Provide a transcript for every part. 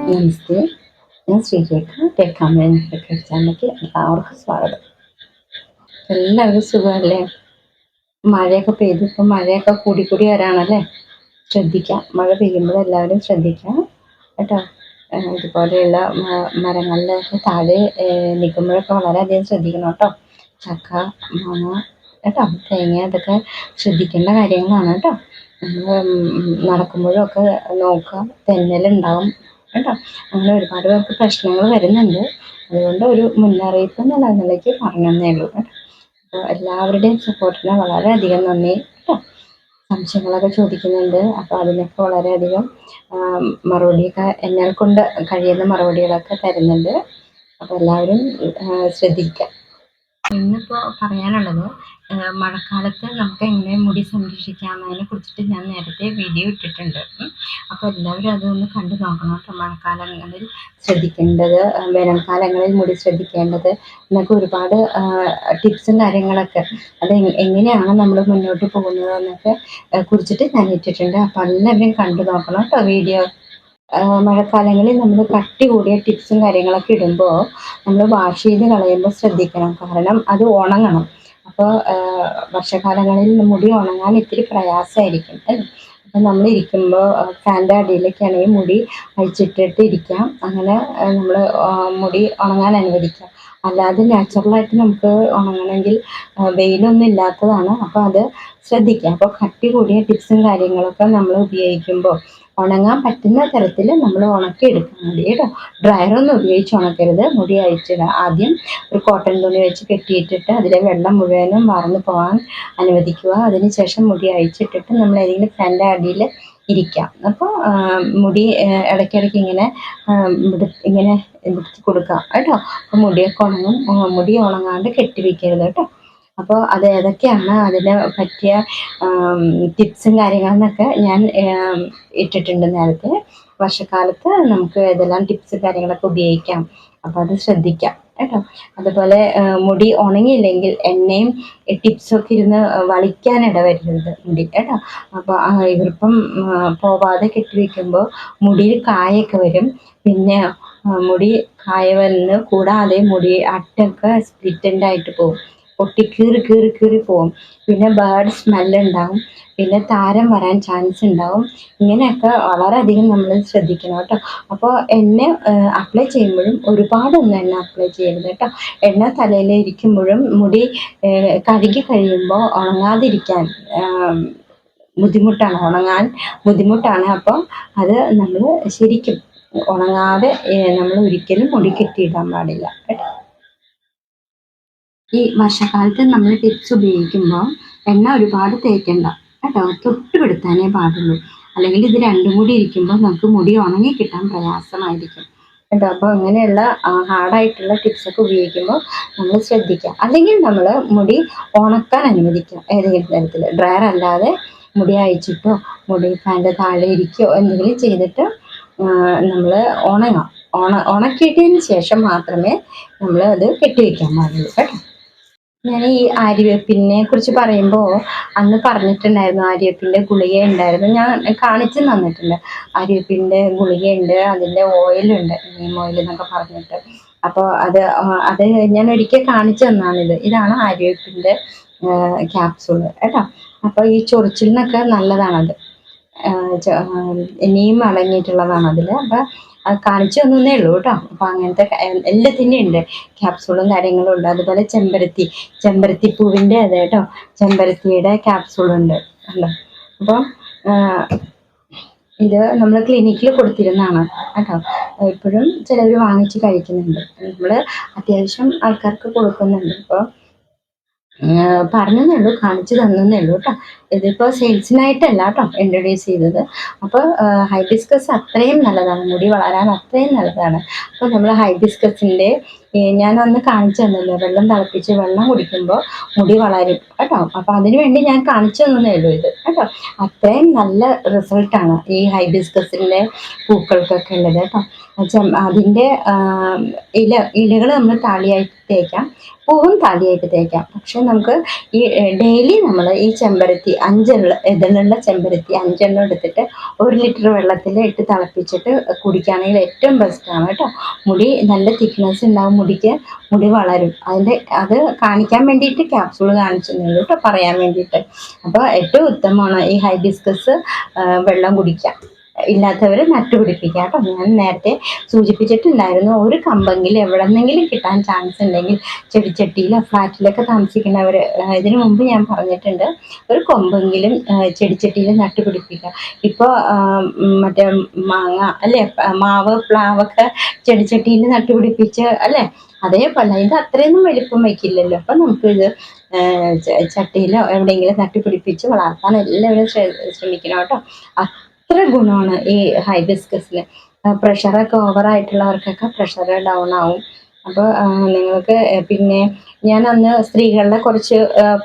നമസ്തേ, ഞാൻ ശ്രീരേഖ. കേൾക്കാമെന്ന് ചാനലിലേക്ക് എല്ലാവർക്കും സ്വാഗതം. എല്ലാവരും സുഖമല്ലേ? മഴയൊക്കെ പെയ്തു, ഇപ്പം മഴയൊക്കെ കൂടി കൂടി വരാണല്ലേ. ശ്രദ്ധിക്കാം, മഴ പെയ്യുമ്പോൾ എല്ലാവരും ശ്രദ്ധിക്കാം കേട്ടോ. ഇതുപോലെയുള്ള മരങ്ങളിലൊക്കെ താഴെ നിൽക്കുമ്പോഴൊക്കെ വളരെയധികം ശ്രദ്ധിക്കണം കേട്ടോ. ചക്ക, മാങ്ങ കേട്ടോ, തേങ്ങ, അതൊക്കെ ശ്രദ്ധിക്കേണ്ട കാര്യങ്ങളാണ് കേട്ടോ. നമ്മൾ നടക്കുമ്പോഴും ഒക്കെ നോക്കുക, തെന്നലുണ്ടാവും കേട്ടോ. അങ്ങനെ ഒരുപാട് പേർക്ക് പ്രശ്നങ്ങൾ വരുന്നുണ്ട്. അതുകൊണ്ട് ഒരു മുന്നറിയിപ്പ് എന്നുള്ള നിലയ്ക്ക് പറഞ്ഞതേ ഉള്ളൂ കേട്ടോ. അപ്പോൾ എല്ലാവരുടെയും സപ്പോർട്ടിന് വളരെയധികം നന്ദി കേട്ടോ. സംശയങ്ങളൊക്കെ ചോദിക്കുന്നുണ്ട്, അപ്പോൾ അതിനൊക്കെ വളരെയധികം മറുപടിയൊക്കെ എന്നാൽ കൊണ്ട് കഴിയുന്ന മറുപടികളൊക്കെ തരുന്നുണ്ട്. അപ്പോൾ എല്ലാവരും ശ്രദ്ധിക്കുക. ഇന്നിപ്പോൾ പറയാനുള്ളത് മഴക്കാലത്ത് നമുക്ക് എങ്ങനെ മുടി സംരക്ഷിക്കാമെന്നതിനെ കുറിച്ചിട്ട് ഞാൻ നേരത്തെ വീഡിയോ ഇട്ടിട്ടുണ്ട്. അപ്പോൾ എല്ലാവരും അതൊന്ന് കണ്ടു നോക്കണം കേട്ടോ. മഴക്കാലങ്ങളിൽ ശ്രദ്ധിക്കേണ്ടത്, വേനൽക്കാലങ്ങളിൽ മുടി ശ്രദ്ധിക്കേണ്ടത് എന്നൊക്കെ ഒരുപാട് ടിപ്സും കാര്യങ്ങളൊക്കെ, അത് എങ്ങനെയാണ് നമ്മൾ മുന്നോട്ട് പോകുന്നത് എന്നൊക്കെ കുറിച്ചിട്ട് ഞാൻ ഇട്ടിട്ടുണ്ട്. അപ്പോൾ എല്ലാവരും കണ്ടു നോക്കണം കേട്ടോ വീഡിയോ. മഴക്കാലങ്ങളിൽ നമ്മൾ കട്ടി കൂടിയ ടിപ്സും കാര്യങ്ങളൊക്കെ ഇടുമ്പോൾ നമ്മൾ വാഷ് ചെയ്ത് കളയുമ്പോൾ ശ്രദ്ധിക്കണം, കാരണം അത് ഉണങ്ങണം. അപ്പോൾ വർഷകാലങ്ങളിൽ മുടി ഉണങ്ങാൻ ഇത്തിരി പ്രയാസമായിരിക്കും അല്ലേ. അപ്പം നമ്മൾ ഇരിക്കുമ്പോൾ ഫാനിൻ്റെ അടിയിലൊക്കെയാണെങ്കിൽ മുടി അഴിച്ചിട്ടിട്ട് ഇരിക്കാം. അങ്ങനെ നമ്മൾ മുടി ഉണങ്ങാൻ അനുവദിക്കാം. അല്ലാതെ നാച്ചുറലായിട്ട് നമുക്ക് ഉണങ്ങണമെങ്കിൽ വെയിലൊന്നും ഇല്ലാത്തതാണ്. അപ്പോൾ അത് ശ്രദ്ധിക്കാം. അപ്പോൾ കട്ടി കൂടിയ ടിപ്സും കാര്യങ്ങളൊക്കെ നമ്മൾ ഉപയോഗിക്കുമ്പോൾ ഉണങ്ങാൻ പറ്റുന്ന തരത്തിൽ നമ്മൾ ഉണക്കിയെടുക്കാൻ മുടി കേട്ടോ. ഡ്രയറൊന്നും ഉപയോഗിച്ച് ഉണക്കരുത്. മുടി അഴിച്ചിടുക. ആദ്യം ഒരു കോട്ടൺ തുണി വെച്ച് കെട്ടിയിട്ടിട്ട് അതിലെ വെള്ളം മുഴുവനും വാർന്നു പോകാൻ അനുവദിക്കുക. അതിനുശേഷം മുടി അഴിച്ചിട്ടിട്ട് നമ്മൾ ഏതെങ്കിലും ഫാനിൻ്റെ അടിയിൽ ഇരിക്കാം. അപ്പോൾ മുടി ഇടയ്ക്കിടയ്ക്ക് ഇങ്ങനെ വൃത്തി കൊടുക്കുക കേട്ടോ. അപ്പോൾ മുടിയൊക്കെ ഉണങ്ങും. മുടി ഉണങ്ങാണ്ട് കെട്ടിവെക്കരുത് കേട്ടോ. അപ്പോൾ അത് ഏതൊക്കെയാണ് അതിന് പറ്റിയ ടിപ്സും കാര്യങ്ങളെന്നൊക്കെ ഞാൻ ഇട്ടിട്ടുണ്ട് നേരത്തെ. വർഷക്കാലത്ത് നമുക്ക് ഏതെല്ലാം ടിപ്സ് കാര്യങ്ങളൊക്കെ ഉപയോഗിക്കാം, അപ്പോൾ അത് ശ്രദ്ധിക്കാം കേട്ടോ. അതുപോലെ മുടി ഉണങ്ങിയില്ലെങ്കിൽ എണ്ണയും ടിപ്സൊക്കെ ഇരുന്ന് വളിക്കാനിട വരരുത് മുടി കേട്ടോ. അപ്പോൾ ഈർപ്പം പോവാതെ കെട്ടിവെക്കുമ്പോൾ മുടിയിൽ കായൊക്കെ വരും. പിന്നെ മുടി കായ വന്ന് കൂടാതെ മുടി അറ്റൊക്കെ സ്പ്ലിറ്റൻ്റായിട്ട് പോകും, പൊട്ടി കീറി കീറി കീറി പോകും. പിന്നെ ബാഡ് സ്മെല്ലുണ്ടാവും. പിന്നെ താരം വരാൻ ചാൻസ് ഉണ്ടാവും. ഇങ്ങനെയൊക്കെ വളരെയധികം നമ്മൾ ശ്രദ്ധിക്കണം കേട്ടോ. അപ്പോൾ എണ്ണ അപ്ലൈ ചെയ്യുമ്പോഴും ഒരുപാടൊന്നും എണ്ണ അപ്ലൈ ചെയ്യരുത് കേട്ടോ. എണ്ണ തലയിൽ ഇരിക്കുമ്പോഴും മുടി കഴുകി കഴിയുമ്പോൾ ഉണങ്ങാതിരിക്കാൻ ബുദ്ധിമുട്ടാണ്, ഉണങ്ങാൻ ബുദ്ധിമുട്ടാണ്. അപ്പോൾ അത് നമ്മൾ ശരിക്കും ഉണങ്ങാതെ നമ്മൾ ഒരിക്കലും മുടി കെട്ടിയിടാൻ പാടില്ല കേട്ടോ. ഈ വർഷക്കാലത്ത് നമ്മൾ ടിപ്സ് ഉപയോഗിക്കുമ്പോൾ എണ്ണ ഒരുപാട് തേക്കണ്ട കേട്ടോ. തൊട്ടുപിടുത്താനേ പാടുള്ളൂ. അല്ലെങ്കിൽ ഇത് രണ്ടും കൂടി ഇരിക്കുമ്പോൾ നമുക്ക് മുടി ഉണങ്ങി കിട്ടാൻ പ്രയാസമായിരിക്കും കേട്ടോ. അപ്പോൾ അങ്ങനെയുള്ള ഹാർഡായിട്ടുള്ള ടിപ്സൊക്കെ ഉപയോഗിക്കുമ്പോൾ നമ്മൾ ശ്രദ്ധിക്കുക. അല്ലെങ്കിൽ നമ്മൾ മുടി ഉണക്കാൻ അനുവദിക്കുക ഏതെങ്കിലും തരത്തിൽ. ഡ്രയർ അല്ലാതെ മുടി അയച്ചിട്ടോ മുടി ഫാനിൻ്റെ താഴെ ഇരിക്കുകയോ എന്തെങ്കിലും ചെയ്തിട്ട് നമ്മൾ ഉണക്കിയിട്ടതിന് ശേഷം മാത്രമേ നമ്മൾ അത് കെട്ടിവെക്കാൻ പാടുള്ളൂ കേട്ടോ. ഞാൻ ഈ ആര്യവേപ്പിനെ കുറിച്ച് പറയുമ്പോൾ അന്ന് പറഞ്ഞിട്ടുണ്ടായിരുന്നു, ആര്യവേപ്പിൻ്റെ ഗുളിക ഉണ്ടായിരുന്നു. ഞാൻ കാണിച്ചു തന്നിട്ടുണ്ട്. ആര്യവേപ്പിൻ്റെ ഗുളികയുണ്ട്, അതിൻ്റെ ഓയിലുണ്ട്, നീം ഓയിൽ എന്നൊക്കെ പറഞ്ഞിട്ട്. അപ്പോൾ അത് ഞാൻ ഒരിക്കൽ കാണിച്ചു തന്നാണിത്. ഇതാണ് ആര്യവേപ്പിൻ്റെ ക്യാപ്സൂള് കേട്ടോ. അപ്പോൾ ഈ ചൊറിച്ചിലിനൊക്കെ നല്ലതാണത്. നീം അടങ്ങിയിട്ടുള്ളതാണ് അതിൽ. അപ്പോൾ അത് കാണിച്ചു തന്നേ ഉള്ളൂ കേട്ടോ. അപ്പോൾ അങ്ങനത്തെ എല്ലാത്തിൻ്റെയും ഉണ്ട്, ക്യാപ്സൂളും കാര്യങ്ങളും ഉണ്ട്. അതുപോലെ ചെമ്പരത്തിപ്പൂവിൻ്റെ അതെ കേട്ടോ, ചെമ്പരത്തിയുടെ ക്യാപ്സൂളുണ്ട് കേട്ടോ. അപ്പോൾ ഇത് നമ്മൾ ക്ലിനിക്കിൽ കൊടുത്തിരുന്നതാണ് കേട്ടോ. ഇപ്പോഴും ചിലർ വാങ്ങിച്ച് കഴിക്കുന്നുണ്ട്. നമ്മൾ അത്യാവശ്യം ആൾക്കാർക്ക് കൊടുക്കുന്നുണ്ട്. അപ്പോൾ പറഞ്ഞതേ ഉള്ളൂ, കാണിച്ചു തന്നേ ഉള്ളൂ കേട്ടോ. ഇതിപ്പോൾ സെയിൽസിനായിട്ടല്ല കേട്ടോ ഇൻട്രൊഡ്യൂസ് ചെയ്തത്. അപ്പോൾ ഹൈബിസ്കസ് അത്രയും നല്ലതാണ്, മുടി വളരാൻ അത്രയും നല്ലതാണ്. അപ്പോൾ നമ്മൾ ഹൈബിസ്കസിൻ്റെ ഞാൻ അന്ന് കാണിച്ചു തന്നല്ലോ, വെള്ളം തിളപ്പിച്ച് വെള്ളം കുടിക്കുമ്പോൾ മുടി വളരും കേട്ടോ. അപ്പം അതിനു വേണ്ടി ഞാൻ കാണിച്ചു തന്നേ ഉള്ളൂ ഇത് കേട്ടോ. അത്രയും നല്ല റിസൾട്ടാണ് ഈ ഹൈബിസ്കസിൻ്റെ പൂക്കൾക്കൊക്കെ ഉള്ളത് കേട്ടോ. അതിൻ്റെ ഇലകൾ നമ്മൾ താളിയായിട്ട് തേക്കാം, പൂവും താളിയായിട്ട് തേക്കാം. പക്ഷെ നമുക്ക് ഈ ഡെയിലി നമ്മൾ ഈ ചെമ്പരത്തി ഇതിലുള്ള ചെമ്പരത്തി 5 എടുത്തിട്ട് 1 ലിറ്റർ വെള്ളത്തിൽ ഇട്ട് തിളപ്പിച്ചിട്ട് കുടിക്കുകയാണെങ്കിൽ ഏറ്റവും ബെസ്റ്റാണ് കേട്ടോ. മുടി നല്ല തിക്നെസ് ഉണ്ടാവും, മുടി വളരും. അത് കാണിക്കാൻ വേണ്ടിയിട്ട് ക്യാപ്സൂൾ കാണിച്ചെന്നുള്ളൂ കേട്ടോ, പറയാൻ വേണ്ടിയിട്ട്. അപ്പോൾ ഏറ്റവും ഉത്തമമാണ് ഈ ഹൈബിസ്കസ് വെള്ളം കുടിക്കാൻ. ഇല്ലാത്തവർ നട്ടുപിടിപ്പിക്കുക കേട്ടോ. ഞാൻ നേരത്തെ സൂചിപ്പിച്ചിട്ടുണ്ടായിരുന്നു, ഒരു കമ്പെങ്കിലും എവിടെന്നെങ്കിലും കിട്ടാൻ ചാൻസ് ഉണ്ടെങ്കിൽ ചെടിച്ചട്ടിയിലോ ഫ്ലാറ്റിലൊക്കെ താമസിക്കുന്നവർ, ഇതിനു മുമ്പ് ഞാൻ പറഞ്ഞിട്ടുണ്ട്, ഒരു കൊമ്പെങ്കിലും ചെടിച്ചട്ടിയിൽ നട്ടുപിടിപ്പിക്കുക. ഇപ്പോൾ മറ്റേ മാങ്ങ അല്ലേ, മാവ് പ്ലാവൊക്കെ ചെടിച്ചട്ടിയിൽ നട്ടുപിടിപ്പിച്ച് അല്ലേ, അതേപോലെ ഇത് അത്രയൊന്നും വലിപ്പം വയ്ക്കില്ലല്ലോ. അപ്പം നമുക്കിത് ചട്ടിയിലോ എവിടെയെങ്കിലും നട്ടുപിടിപ്പിച്ച് വളർത്താൻ എല്ലാവരും ശ്രമിക്കണം കേട്ടോ. അത്ര ഗുണമാണ് ഈ ഹൈബിസ്കസിൽ. പ്രഷറൊക്കെ ഓവറായിട്ടുള്ളവർക്കൊക്കെ പ്രഷർ ഡൗൺ ആവും. അപ്പോൾ നിങ്ങൾക്ക് പിന്നെ ഞാൻ അന്ന് സ്ത്രീകളുടെ കുറച്ച്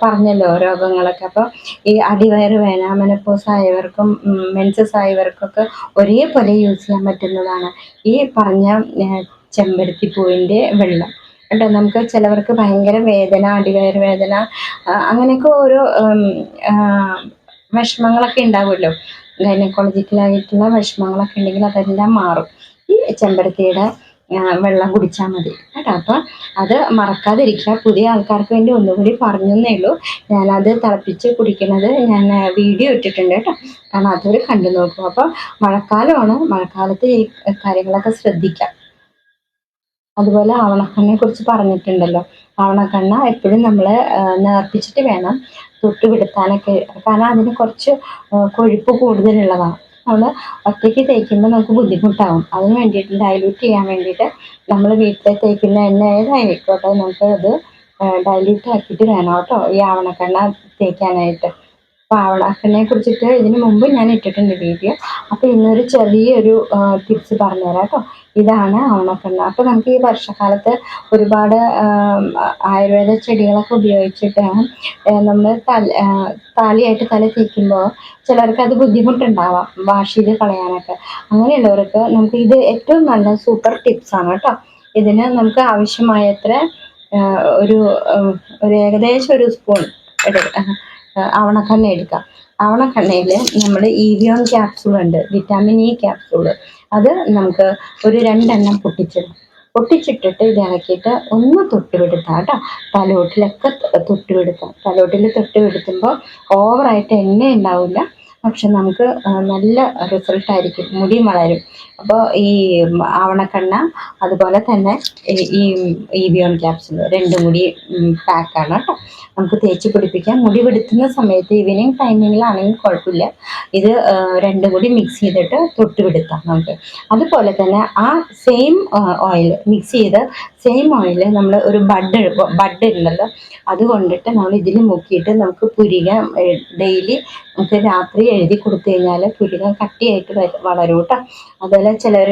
പറഞ്ഞല്ലോ രോഗങ്ങളൊക്കെ. അപ്പോൾ ഈ അടിവയറ് വേന, മെനപ്പോസ് ആയവർക്കും മെൻസസ് ആയവർക്കൊക്കെ ഒരേപോലെ യൂസ് ചെയ്യാൻ പറ്റുന്നതാണ് ഈ പറഞ്ഞ ചെമ്പരത്തിപ്പൂവിൻ്റെ വെള്ളം കേട്ടോ. നമുക്ക് ചിലവർക്ക് ഭയങ്കര വേദന, അടിവയറ് വേദന, അങ്ങനെയൊക്കെ ഓരോ വിഷമങ്ങളൊക്കെ ഉണ്ടാവുമല്ലോ, ഗൈനക്കോളജിക്കലായിട്ടുള്ള വിഷമങ്ങളൊക്കെ ഉണ്ടെങ്കിൽ അതെല്ലാം മാറും ഈ ചെമ്പരത്തിയുടെ വെള്ളം കുടിച്ചാൽ മതി കേട്ടോ. അപ്പം അത് മറക്കാതിരിക്കുക. പുതിയ ആൾക്കാർക്ക് വേണ്ടി ഒന്നുകൂടി പറഞ്ഞേ ഉള്ളൂ. ഞാനത് തിളപ്പിച്ച് കുടിക്കുന്നത് ഞാൻ വീഡിയോ ഇട്ടിട്ടുണ്ട് കേട്ടോ, കാരണം അതൊരു കണ്ടു നോക്കും. അപ്പോൾ മഴക്കാലമാണ്, മഴക്കാലത്ത് ഈ കാര്യങ്ങളൊക്കെ ശ്രദ്ധിക്കാം. അതുപോലെ ആവണക്കണ്ണയെ കുറിച്ച് പറഞ്ഞിട്ടുണ്ടല്ലോ, ആവണക്കണ്ണ എപ്പോഴും നമ്മൾ നേർപ്പിച്ചിട്ട് വേണം തൊട്ടുപിടുത്താനൊക്കെ, കാരണം അതിന് കുറച്ച് കൊഴുപ്പ് കൂടുതലുള്ളതാണ്. നമ്മൾ ഒറ്റയ്ക്ക് തേക്കുമ്പോൾ നമുക്ക് ബുദ്ധിമുട്ടാവും. അതിന് വേണ്ടിയിട്ട് ഡൈല്യൂട്ട് ചെയ്യാൻ വേണ്ടിയിട്ട് നമ്മൾ വീട്ടിൽ തേക്കുന്ന എണ്ണ ഏതായിക്കോട്ടെ, നമുക്ക് അത് ഡൈല്യൂട്ട് ആക്കിയിട്ട് വേണം കേട്ടോ ഈ ആവണക്കണ്ണ തേക്കാനായിട്ട്. അപ്പോൾ ആവണക്കണ്ണയെ കുറിച്ചിട്ട് ഇതിന് മുമ്പ് ഞാൻ ഇട്ടിട്ടുണ്ട് വീഡിയോ. അപ്പോൾ ഇന്നൊരു ചെറിയൊരു ടിപ്സ് പറഞ്ഞുതരാം കേട്ടോ. ഇതാണ് ആവണക്കണ്ണ. അപ്പോൾ നമുക്ക് ഈ വർഷക്കാലത്ത് ഒരുപാട് ആയുർവേദ ചെടികളൊക്കെ ഉപയോഗിച്ചിട്ട് നമ്മൾ താളിയായിട്ട് തല തേക്കുമ്പോൾ ചിലർക്ക് അത് ബുദ്ധിമുട്ടുണ്ടാവാം വാഷ് ചെയ്ത് കളയാനൊക്കെ. അങ്ങനെയുള്ളവർക്ക് നമുക്ക് ഇത് ഏറ്റവും നല്ല സൂപ്പർ ടിപ്സാണ് കേട്ടോ. ഇതിന് നമുക്ക് ആവശ്യമായത്ര ഒരു ഏകദേശം ഒരു സ്പൂൺ ആവണക്കണ്ണ എടുക്കാം. ആവണക്കണ്ണയിൽ നമ്മൾ ഇവിയോൺ ക്യാപ്സൂൾ ഉണ്ട്, വിറ്റാമിൻ ഇ ക്യാപ്സൂള്. അത് നമുക്ക് ഒരു 2 പൊട്ടിച്ചിട്ടിട്ട് ഇത് ഇളക്കിയിട്ട് ഒന്ന് തൊട്ടുപിടുത്താം കേട്ടോ. തലോട്ടിലൊക്കെ തൊട്ടുപിടുത്താം. തലോട്ടിൽ തൊട്ടുപിടുത്തുമ്പോൾ ഓവറായിട്ട് എണ്ണ ഉണ്ടാവില്ല, പക്ഷെ നമുക്ക് നല്ല റിസൾട്ടായിരിക്കും, മുടി വളരും. അപ്പോൾ ഈ ആവണക്കണ്ണ അതുപോലെ തന്നെ ഈ ഇവിയോൺ ക്യാപ്സൂൾ 2 കൂടി പാക്കാണ് കേട്ടോ. നമുക്ക് തേച്ച് പിടിപ്പിക്കാം. മുടി വെടുത്തുന്ന സമയത്ത് ഈവനിങ് ടൈമിങ്ങിലാണെങ്കിൽ കുഴപ്പമില്ല, ഇത് 2 കൂടി മിക്സ് ചെയ്തിട്ട് തൊട്ടുപിടുത്താം നമുക്ക്. അതുപോലെ തന്നെ ആ സെയിം ഓയിൽ മിക്സ് ചെയ്ത് സെയിം ഓയിൽ നമ്മൾ ഒരു ബഡ് ഉണ്ടല്ലോ, അത് കൊണ്ടിട്ട് നമ്മൾ ഇതിൽ മുക്കിയിട്ട് നമുക്ക് പുരികം ഡെയിലി നമുക്ക് രാത്രി എഴുതി കൊടുത്തു കഴിഞ്ഞാൽ പുരികം കട്ടിയായിട്ട് വളരും കേട്ടോ. അതുപോലെ ചിലർ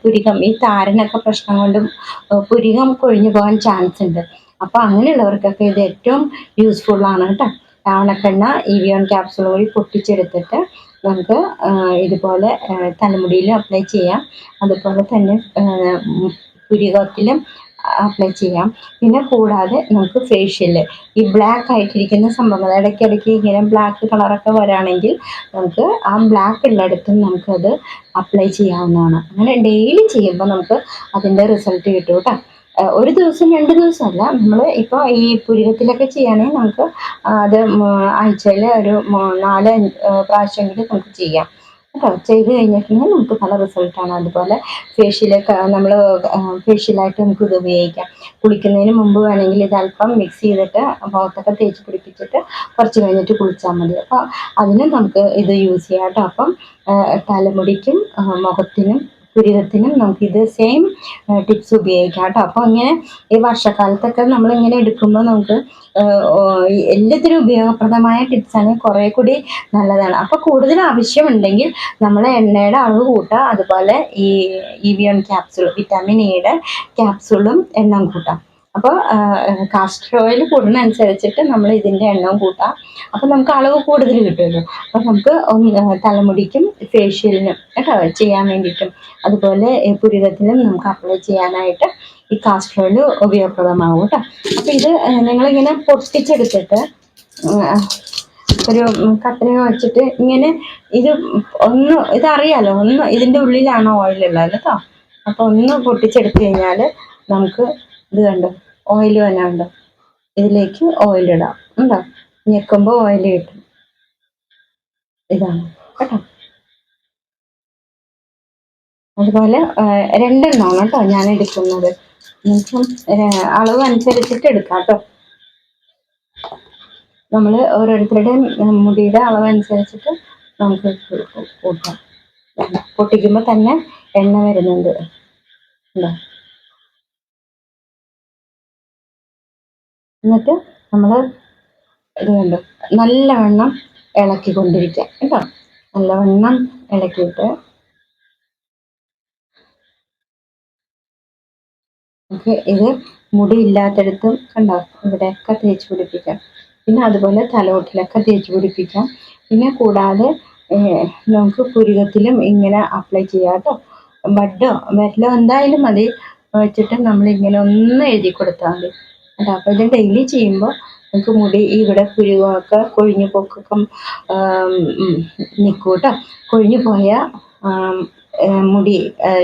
പുരികം ഈ താരനൊക്കെ പ്രശ്നം കൊണ്ടും പുരികം കൊഴിഞ്ഞു പോകാൻ ചാൻസ് ഉണ്ട്. അപ്പോൾ അങ്ങനെയുള്ളവർക്കൊക്കെ ഇത് ഏറ്റവും യൂസ്ഫുള്ളാണ് കേട്ടോ. ആവണക്കെണ്ണ ഇവിയോൺ ക്യാപ്സൂൾ കൂടി പൊട്ടിച്ചെടുത്തിട്ട് നമുക്ക് ഇതുപോലെ തലമുടിയിലും അപ്ലൈ ചെയ്യാം, അതുപോലെ തന്നെ പുരികത്തിലും അപ്ലൈ ചെയ്യാം. പിന്നെ കൂടാതെ നമുക്ക് ഫേഷ്യൽ ഈ ബ്ലാക്ക് ആയിട്ടിരിക്കുന്ന സംഭവങ്ങൾ ഇടയ്ക്കിടയ്ക്ക് ഇങ്ങനെ ബ്ലാക്ക് കളറൊക്കെ വരാണെങ്കിൽ നമുക്ക് ആ ബ്ലാക്ക് ഉള്ളിടത്തും നമുക്കത് അപ്ലൈ ചെയ്യാവുന്നതാണ്. അങ്ങനെ ഡെയിലി ചെയ്യുമ്പോൾ നമുക്ക് അതിൻ്റെ റിസൾട്ട് കിട്ടും കേട്ടോ. ഒരു ദിവസം 2 ദിവസമല്ല, നമ്മൾ ഇപ്പോൾ ഈ പുരികത്തിലൊക്കെ ചെയ്യുകയാണെങ്കിൽ നമുക്ക് അത് ആഴ്ചയിൽ ഒരു 4-5 പ്രാവശ്യമെങ്കിലും നമുക്ക് ചെയ്യാം കേട്ടോ. ചെയ്ത് കഴിഞ്ഞിട്ടുണ്ടെങ്കിൽ നമുക്ക് നല്ല റിസൾട്ടാണ്. അതുപോലെ ഫേഷ്യലൊക്കെ നമ്മൾ ഫേഷ്യലായിട്ട് നമുക്ക് ഇത് ഉപയോഗിക്കാം. കുളിക്കുന്നതിന് മുമ്പ് വേണമെങ്കിൽ ഇത് അല്പം മിക്സ് ചെയ്തിട്ട് മുഖത്തൊക്കെ തേച്ച് പിടിപ്പിച്ചിട്ട് കുറച്ച് കഴിഞ്ഞിട്ട് കുളിച്ചാൽ മതി. അപ്പോൾ അതിനും നമുക്ക് ഇത് യൂസ് ചെയ്യാം കേട്ടോ. അപ്പം തലമുടിക്കും മുഖത്തിനും പുരികത്തിനും നമുക്കിത് സെയിം ടിപ്സ് ഉപയോഗിക്കാം കേട്ടോ. അപ്പോൾ ഇങ്ങനെ ഈ വർഷക്കാലത്തൊക്കെ നമ്മളിങ്ങനെ എടുക്കുമ്പോൾ നമുക്ക് എല്ലാത്തിനും ഉപയോഗപ്രദമായ ടിപ്സാണ്, കുറേ കൂടി നല്ലതാണ്. അപ്പോൾ കൂടുതൽ ആവശ്യമുണ്ടെങ്കിൽ നമ്മൾ എണ്ണയുടെ അളവ് കൂട്ടുക, അതുപോലെ ഈ ഇവിയോൺ ക്യാപ്സൂൾ, വിറ്റാമിൻ എയുടെ ക്യാപ്സൂളും എണ്ണം കൂട്ടാം. അപ്പോൾ കാസ്റ്റർ ഓയിൽ കൂടുന്നതനുസരിച്ചിട്ട് നമ്മൾ ഇതിൻ്റെ എണ്ണവും കൂട്ടാം. അപ്പോൾ നമുക്ക് അളവ് കൂടുതൽ കിട്ടുമല്ലോ. അപ്പോൾ നമുക്ക് തലമുടിക്കും ഫേഷ്യലിനും കേട്ടോ ചെയ്യാൻ വേണ്ടിയിട്ടും അതുപോലെ പുരികത്തിനും നമുക്ക് അപ്ലൈ ചെയ്യാനായിട്ട് ഈ കാസ്റ്റർ ഓയിൽ ഉപയോഗപ്രദമാകും കേട്ടോ. അപ്പോൾ ഇത് നിങ്ങളിങ്ങനെ പൊട്ടിച്ചെടുത്തിട്ട് ഒരു കത്രിക വെച്ചിട്ട് ഇങ്ങനെ ഇത് ഇതറിയാലോ, ഇതിൻ്റെ ഉള്ളിലാണ് ഓയിലുള്ളത് കേട്ടോ. അപ്പോൾ ഒന്ന് പൊട്ടിച്ചെടുത്ത് കഴിഞ്ഞാൽ നമുക്ക് ഇത് കണ്ടോ ഓയിൽ വന്നുണ്ടോ, ഇതിലേക്ക് ഓയിലിടാം ഉണ്ടോ, ഞെക്കുമ്പോൾ ഓയിൽ കിട്ടും. ഇതാണ് കേട്ടോ. അതുപോലെ രണ്ടെണ്ണമാണ് കേട്ടോ ഞാൻ എടുക്കുന്നത്. നിങ്ങൾക്കും അളവ് അനുസരിച്ചിട്ട് എടുക്കാം കേട്ടോ. നമ്മൾ ഓരോരുത്തരുടെയും മുടിയുടെ അളവനുസരിച്ചിട്ട് നമുക്ക് കൂട്ടാം. പൊട്ടിക്കുമ്പോൾ തന്നെ എണ്ണ വരുന്നുണ്ട് ഉണ്ടോ. എന്നിട്ട് നമ്മൾ ഇത് കണ്ടു നല്ലവണ്ണം ഇളക്കിക്കൊണ്ടിരിക്കുക കേട്ടോ. നല്ലവണ്ണം ഇളക്കിയിട്ട് നമുക്ക് ഇത് മുടി ഇല്ലാത്തടത്തും കണ്ടോ ഇവിടെയൊക്കെ തേച്ച് പിടിപ്പിക്കാം. പിന്നെ അതുപോലെ തലയോട്ടിലൊക്കെ തേച്ച് പിടിപ്പിക്കാം. പിന്നെ കൂടാതെ നമുക്ക് പുരികത്തിലും ഇങ്ങനെ അപ്ലൈ ചെയ്യാം കേട്ടോ. ബഡോ വെല്ലോ എന്തായാലും മതി വെച്ചിട്ട് നമ്മളിങ്ങനെ ഒന്ന് എഴുതി കൊടുത്താൽ മതി കേട്ടോ. അപ്പോൾ ഇത് ഡെയിലി ചെയ്യുമ്പോൾ നമുക്ക് മുടി ഇവിടെ പുരികമൊക്കെ കൊഴിഞ്ഞു പോക്കൊക്കെ നിൽക്കും കേട്ടോ. കൊഴിഞ്ഞു പോയ മുടി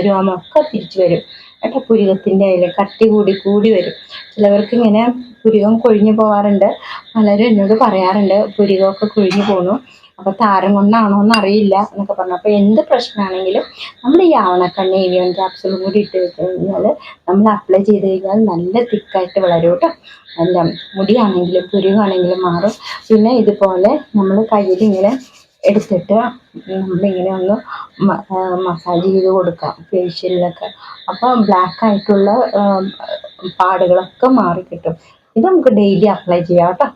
രോമമൊക്കെ തിരിച്ചു വരും കേട്ടോ. പുരികത്തിൻ്റെ അതിൽ കട്ടി കൂടി വരും. ചിലവർക്ക് ഇങ്ങനെ പുരികം കൊഴിഞ്ഞു പോകാറുണ്ട്. പലരും എന്നോട് പറയാറുണ്ട് പുരികമൊക്കെ കൊഴിഞ്ഞു പോകുന്നു, അപ്പോൾ താരം കൊണ്ടാണോ എന്നറിയില്ല എന്നൊക്കെ പറഞ്ഞു. അപ്പോൾ എന്ത് പ്രശ്നമാണെങ്കിലും നമ്മൾ ഈ ആവണക്കെണ്ണ ഇവിയോൺ ക്യാപ്സൂളും കൂടി ഇട്ട് കഴിഞ്ഞാൽ നമ്മൾ അപ്ലൈ ചെയ്ത് കഴിഞ്ഞാൽ നല്ല തിക്കായിട്ട് വളരും കേട്ടോ. നല്ല മുടിയാണെങ്കിലും പുരികമാണെങ്കിലും മാറും. പിന്നെ ഇതുപോലെ നമ്മൾ കയ്യിൽ ഇങ്ങനെ എടുത്തിട്ട് നമ്മളിങ്ങനെ ഒന്ന് മസാജ് ചെയ്ത് കൊടുക്കാം ഫേഷ്യലിലൊക്കെ. അപ്പോൾ ബ്ലാക്ക് ആയിട്ടുള്ള പാടുകളൊക്കെ മാറിക്കിട്ടും. ഇത് നമുക്ക് ഡെയിലി അപ്ലൈ ചെയ്യാം കേട്ടോ.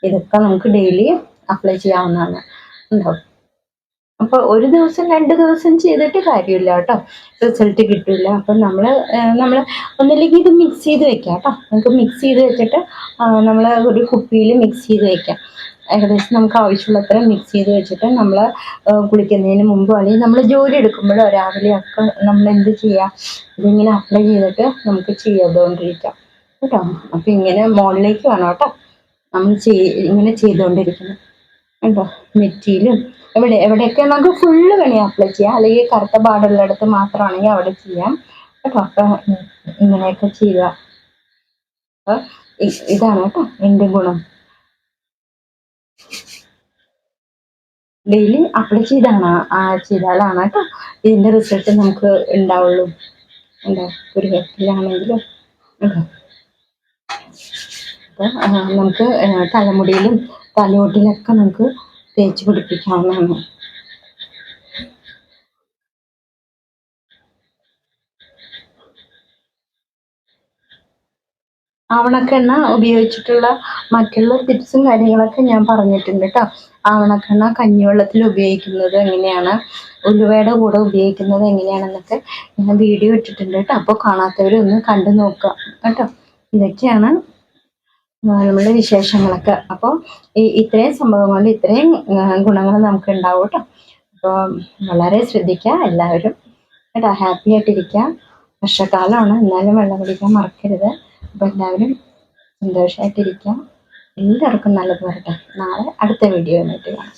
ഇതൊക്കെ നമുക്ക് ഡെയിലി അപ്ലൈ ചെയ്യാവുന്നതാണ് ഉണ്ടാവും. അപ്പോൾ ഒരു ദിവസം 2 ദിവസം ചെയ്തിട്ട് കാര്യമില്ല കേട്ടോ, റിസൾട്ട് കിട്ടില്ല. അപ്പം നമ്മൾ ഒന്നില്ലെങ്കിൽ ഇത് മിക്സ് ചെയ്ത് വെക്കാം കേട്ടോ. നമുക്ക് മിക്സ് ചെയ്ത് വെച്ചിട്ട് നമ്മൾ ഒരു കുപ്പിയിൽ മിക്സ് ചെയ്ത് വെക്കാം. ഏകദേശം നമുക്ക് ആവശ്യമുള്ളത്ര മിക്സ് ചെയ്ത് വെച്ചിട്ട് നമ്മൾ കുളിക്കുന്നതിന് മുമ്പോ അല്ലെങ്കിൽ നമ്മൾ ജോലി എടുക്കുമ്പോഴോ രാവിലെയൊക്കെ നമ്മൾ എന്ത് ചെയ്യാം, ഇതിങ്ങനെ അപ്ലൈ ചെയ്തിട്ട് നമുക്ക് ചെയ്തുകൊണ്ടിരിക്കാം കേട്ടോ. അപ്പം ഇങ്ങനെ മുകളിലേക്ക് വേണം കേട്ടോ നമ്മൾ ഇങ്ങനെ ചെയ്തുകൊണ്ടിരിക്കണം കേട്ടോ. നെറ്റിയിലും എവിടെയൊക്കെ നമുക്ക് ഫുള്ള് വേണേൽ അപ്ലൈ ചെയ്യാം, അല്ലെങ്കിൽ കറുത്ത പാടുള്ളിടത്ത് മാത്രമാണെങ്കിൽ അവിടെ ചെയ്യാം കേട്ടോ. അപ്പം ഇങ്ങനെയൊക്കെ ചെയ്യുക. അപ്പം ഇതാണ് കേട്ടോ എൻ്റെ ഗുണം. ഡെയിലി അപ്ലൈ ചെയ്താലാണ് കേട്ടോ ഇതിൻ്റെ റിസൾട്ട് നമുക്ക് ഉണ്ടാവുള്ളൂ. എന്താ പുരികത്തിലാണെങ്കിലും കേട്ടോ. അപ്പോൾ നമുക്ക് തലമുടിയിലും തലയോട്ടിലൊക്കെ നമുക്ക് തേച്ച് പിടിപ്പിക്കാവുന്നതാണ്. ആവണക്കെണ്ണ ഉപയോഗിച്ചിട്ടുള്ള മറ്റുള്ള ടിപ്സും കാര്യങ്ങളൊക്കെ ഞാൻ പറഞ്ഞിട്ടുണ്ട് കേട്ടോ. ആവണക്കെണ്ണ കഞ്ഞിവെള്ളത്തിൽ ഉപയോഗിക്കുന്നത് എങ്ങനെയാണ്, ഉലുവയുടെ കൂടെ ഉപയോഗിക്കുന്നത് എങ്ങനെയാണെന്നൊക്കെ ഞാൻ വീഡിയോ ഇട്ടിട്ടുണ്ട് കേട്ടോ. അപ്പോൾ കാണാത്തവരൊന്ന് കണ്ടു നോക്കുക കേട്ടോ. ഇതൊക്കെയാണ് നമ്മളുടെ വിശേഷങ്ങളൊക്കെ. അപ്പോൾ ഇത്രയും സംഭവം കൊണ്ട് ഇത്രയും ഗുണങ്ങൾ നമുക്ക് ഉണ്ടാവും കേട്ടോ. അപ്പോൾ വളരെ ശ്രദ്ധിക്കുക എല്ലാവരും കേട്ടോ. ഹാപ്പി ആയിട്ടിരിക്കുക. വർഷക്കാലമാണ്, എന്നാലും വെള്ളം കുടിക്കാൻ മറക്കരുത്. അപ്പോൾ എല്ലാവരും സന്തോഷമായിട്ടിരിക്കുക. എല്ലാവർക്കും നല്ലത് വരട്ടെ. നാളെ അടുത്ത വീഡിയോ ആയിട്ട് കാണാം.